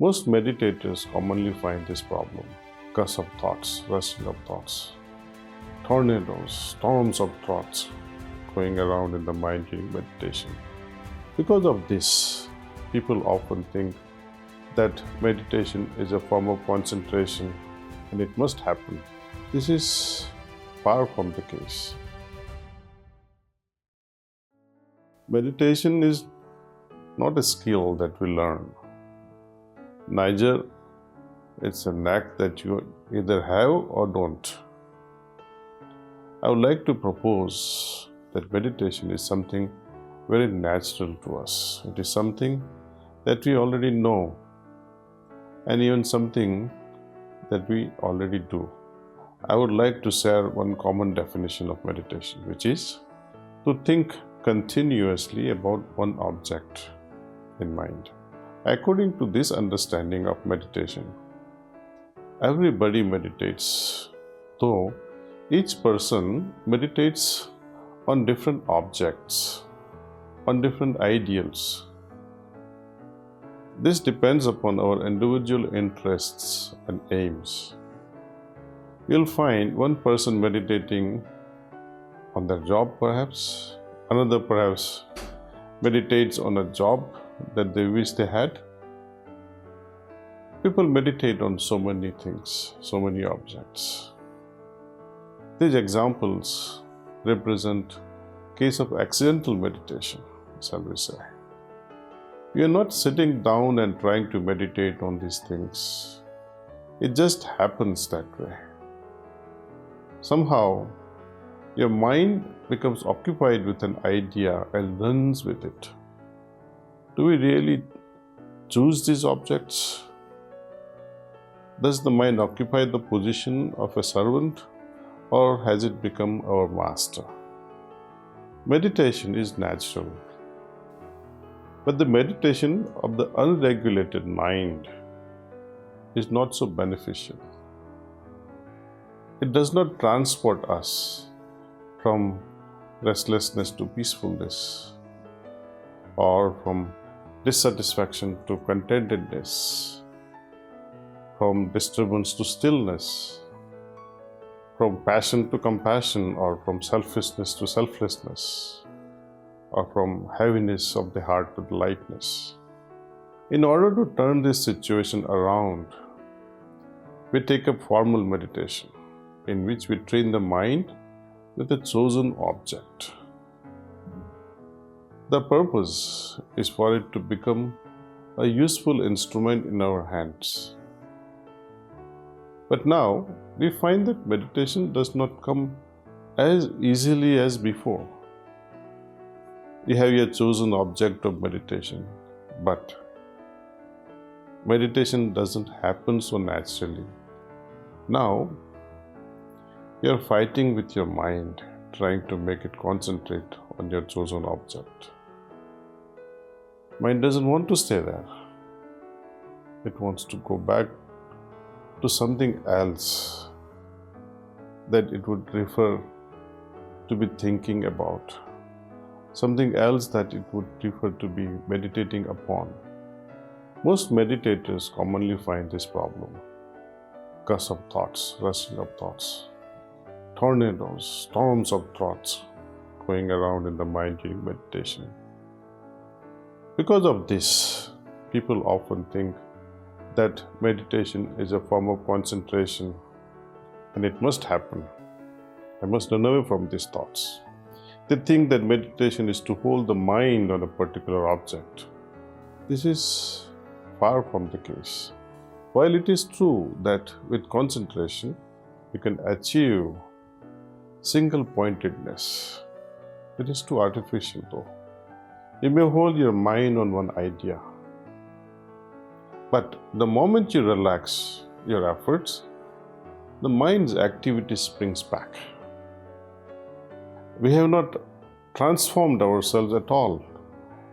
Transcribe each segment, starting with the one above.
Most meditators commonly find this problem because of thoughts, rushing of thoughts, tornadoes, storms of thoughts going around in the mind during meditation. Because of this, people often think that meditation is a form of concentration and it must happen. This is far from the case. Meditation is not a skill that we learn. Neither it's a knack that you either have or don't. I would like to propose that meditation is something very natural to us. It is something that we already know, and even something that we already do. I would like to share one common definition of meditation, which is to think continuously about one object in mind. According to this understanding of meditation, everybody meditates, though each person meditates on different objects, on different ideals. This depends upon our individual interests and aims. You'll find one person meditating on their job perhaps, another perhaps meditates on a job that they wish they had. People meditate on so many things, so many objects. These examples represent case of accidental meditation, shall we say. You are not sitting down and trying to meditate on these things. It just happens that way. Somehow, your mind becomes occupied with an idea and runs with it. Do we really choose these objects? Does the mind occupy the position of a servant, or has it become our master? Meditation is natural, but the meditation of the unregulated mind is not so beneficial. It does not transport us from restlessness to peacefulness, or from dissatisfaction to contentedness, from disturbance to stillness, from passion to compassion, or from selfishness to selflessness, or from heaviness of the heart to lightness. In order to turn this situation around, we take up formal meditation, in which we train the mind with a chosen object. The purpose is for it to become a useful instrument in our hands. But now we find that meditation does not come as easily as before. You have your chosen object of meditation, but meditation doesn't happen so naturally. Now, you are fighting with your mind, trying to make it concentrate on your chosen object. Mind doesn't want to stay there. It wants to go back to something else that it would prefer to be thinking about, something else that it would prefer to be meditating upon. Most meditators commonly find this problem because of thoughts, rushing of thoughts, tornadoes, storms of thoughts going around in the mind during meditation. Because of this, people often think that meditation is a form of concentration and it must happen. I must run away from these thoughts. They think that meditation is to hold the mind on a particular object. This is far from the case. While it is true that with concentration, you can achieve single-pointedness, it is too artificial though. You may hold your mind on one idea, but the moment you relax your efforts, the mind's activity springs back. We have not transformed ourselves at all,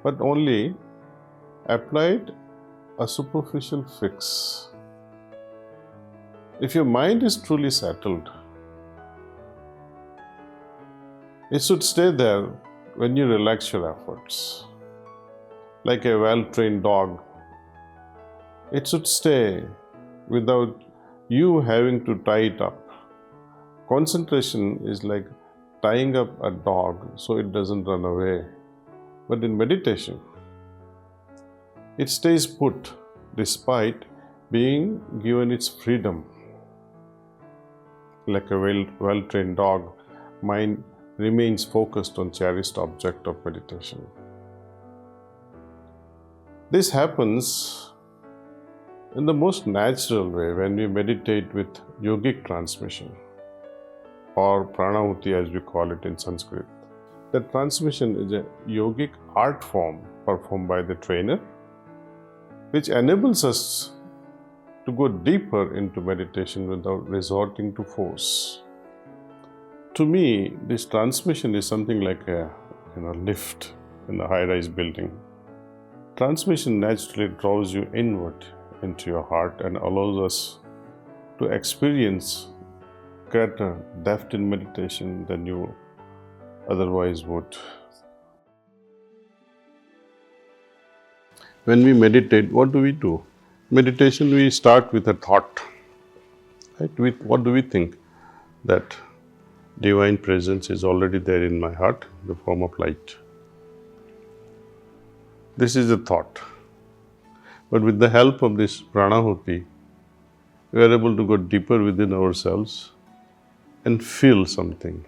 but only applied a superficial fix. If your mind is truly settled, it should stay there when you relax your efforts. Like a well-trained dog It should stay without you having to tie it up. Concentration is like tying up a dog so it doesn't run away. But in meditation, it stays put despite being given its freedom. Like a well-trained dog, mind remains focused on cherished object of meditation. This happens in the most natural way when we meditate with yogic transmission, or pranahuti as we call it in Sanskrit. The transmission is a yogic art form performed by the trainer, which enables us to go deeper into meditation without resorting to force. To me, this transmission is something like a lift in a high-rise building. Transmission naturally draws you inward into your heart and allows us to experience greater depth in meditation than you otherwise would. When we meditate, what do? Meditation, we start with a thought. Right? What do we think? That divine presence is already there in my heart in the form of light. This is a thought. But with the help of this pranahuti, we are able to go deeper within ourselves and feel something.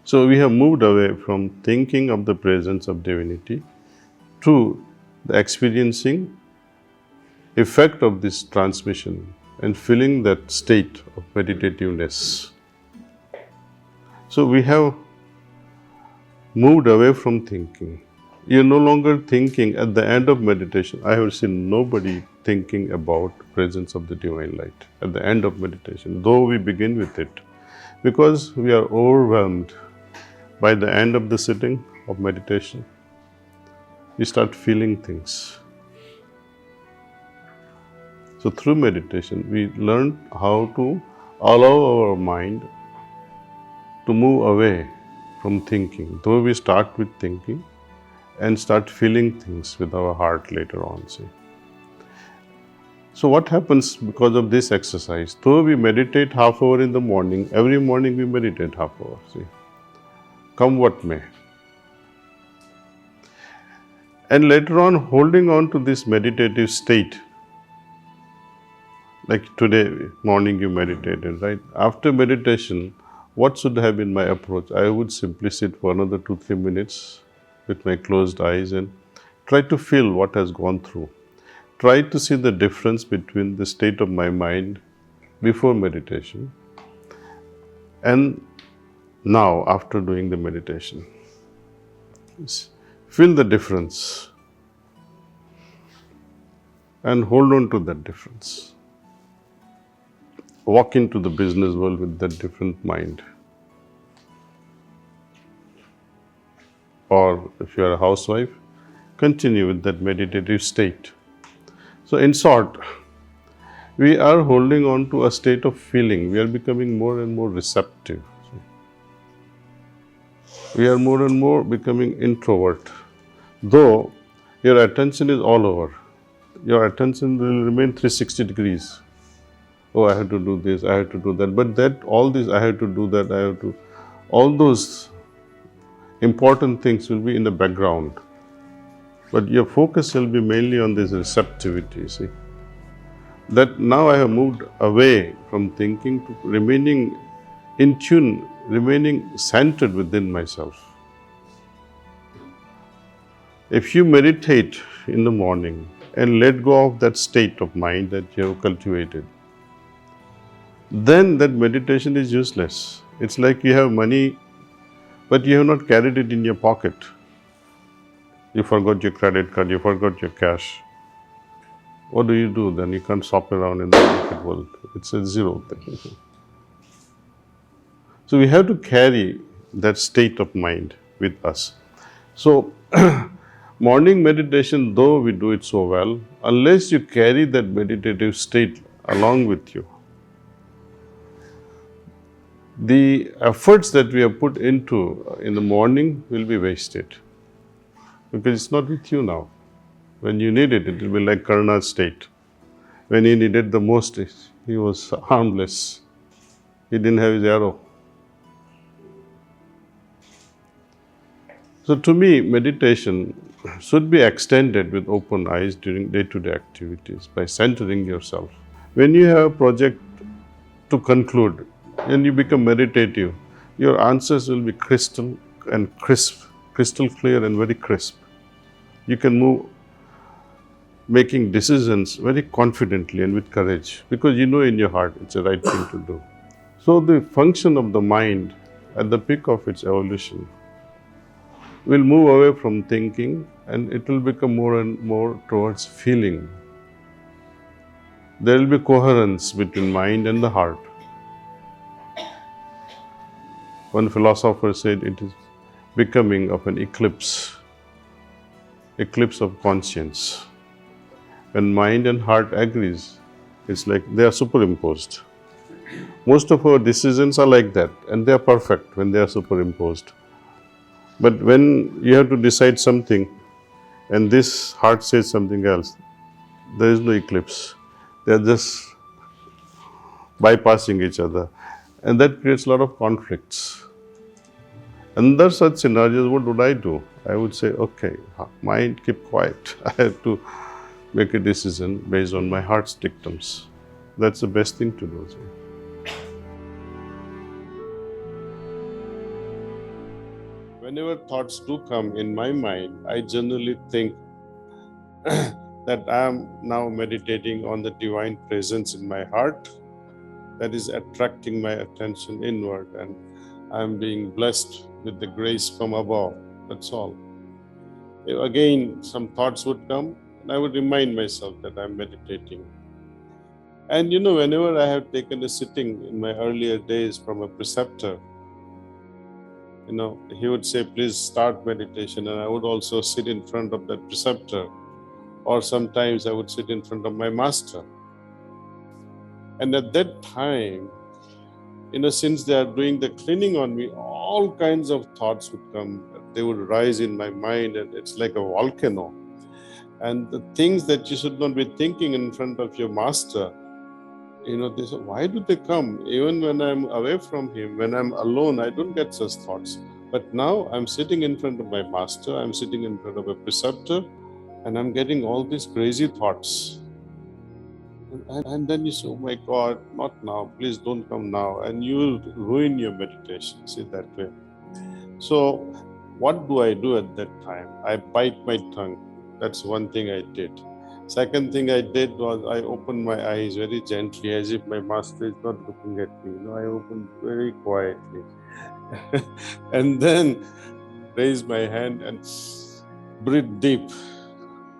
So we have moved away from thinking of the presence of divinity to the experiencing effect of this transmission and feeling that state of meditativeness. So we have moved away from thinking. You're no longer thinking at the end of meditation. I have seen nobody thinking about presence of the divine light at the end of meditation, though we begin with it, because we are overwhelmed by the end of the sitting of meditation. We start feeling things. So through meditation, we learn how to allow our mind to move away from thinking, though we start with thinking, and start feeling things with our heart later on. See. So what happens because of this exercise? Though we meditate half hour in the morning, every morning we meditate half hour. See. Come what may. And later on, holding on to this meditative state, like today morning you meditated, right? After meditation, what should have been my approach? I would simply sit for another 2-3 minutes with my closed eyes and try to feel what has gone through. Try to see the difference between the state of my mind before meditation and now after doing the meditation. Feel the difference and hold on to that difference. Walk into the business world with that different mind. Or if you are a housewife, continue with that meditative state. So in short, we are holding on to a state of feeling. We are becoming more and more receptive. We are more and more becoming introvert. Though your attention is all over, your attention will remain 360 degrees. Oh, I have to do this, I have to do that. But all this, I have to do that, all those important things will be in the background. But your focus will be mainly on this receptivity, see. That now I have moved away from thinking to remaining in tune, remaining centered within myself. If you meditate in the morning and let go of that state of mind that you have cultivated, then that meditation is useless. It's like you have money, but you have not carried it in your pocket. You forgot your credit card, you forgot your cash. What do you do then? You can't shop around in the market world. It's a zero thing. So we have to carry that state of mind with us. So morning meditation, though we do it so well, unless you carry that meditative state along with you, the efforts that we have put into in the morning will be wasted, because it's not with you now. When you need it, it will be like Karna's state. When he needed the most, he was harmless. He didn't have his arrow. So to me, meditation should be extended with open eyes during day-to-day activities by centering yourself. When you have a project to conclude and you become meditative, your answers will be crystal and crisp, crystal clear and very crisp. You can move making decisions very confidently and with courage because you know in your heart it's the right thing to do. So the function of the mind at the peak of its evolution will move away from thinking and it will become more and more towards feeling. There will be coherence between mind and the heart. One philosopher said it is becoming of an eclipse of conscience. When mind and heart agrees, it's like they are superimposed. Most of our decisions are like that, and they are perfect when they are superimposed. But when you have to decide something, and this heart says something else, there is no eclipse. They are just bypassing each other, and that creates a lot of conflicts. Under such scenarios, what would I do? I would say, okay, mind, keep quiet. I have to make a decision based on my heart's dictums. That's the best thing to do. Whenever thoughts do come in my mind, I generally think that I am now meditating on the divine presence in my heart that is attracting my attention inward, and I am being blessed with the grace from above. That's all. Again, some thoughts would come, and I would remind myself that I am meditating. And whenever I have taken a sitting in my earlier days from a preceptor, he would say, please start meditation, and I would also sit in front of that preceptor, or sometimes I would sit in front of my master. And at that time, since they are doing the cleaning on me, all kinds of thoughts would come. They would rise in my mind, and it's like a volcano. And the things that you should not be thinking in front of your master, they say, why do they come? Even when I'm away from him, when I'm alone, I don't get such thoughts. But now I'm sitting in front of my master, I'm sitting in front of a preceptor, and I'm getting all these crazy thoughts. And then you say, oh my God, not now, please don't come now. And you will ruin your meditation, see that way. So what do I do at that time? I bite my tongue. That's one thing I did. Second thing I did was I opened my eyes very gently, as if my master is not looking at me. I opened very quietly. And then raise my hand and breathe deep.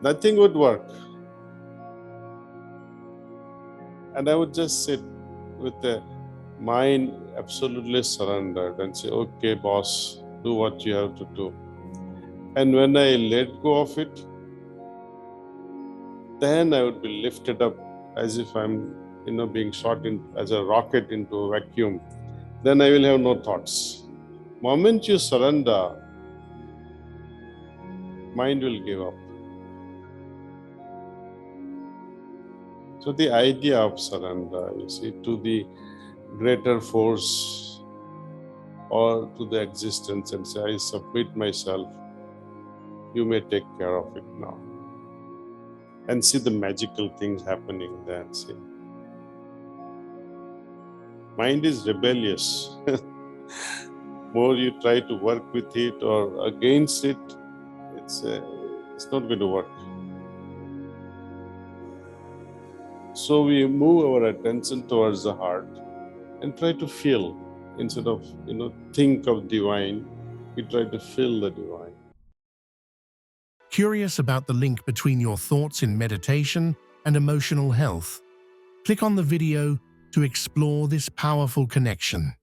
Nothing would work. And I would just sit with the mind absolutely surrendered and say, okay, boss, do what you have to do. And when I let go of it, then I would be lifted up as if I'm, being shot in as a rocket into a vacuum. Then I will have no thoughts. Moment you surrender, mind will give up. So the idea of surrender, to the greater force or to the existence, and say, I submit myself, you may take care of it now. And see the magical things happening there. See, mind is rebellious. More you try to work with it or against it, it's not going to work. So we move our attention towards the heart and try to feel. Instead of think of divine, we try to feel the divine. Curious about the link between your thoughts in meditation and emotional health? Click on the video to explore this powerful connection.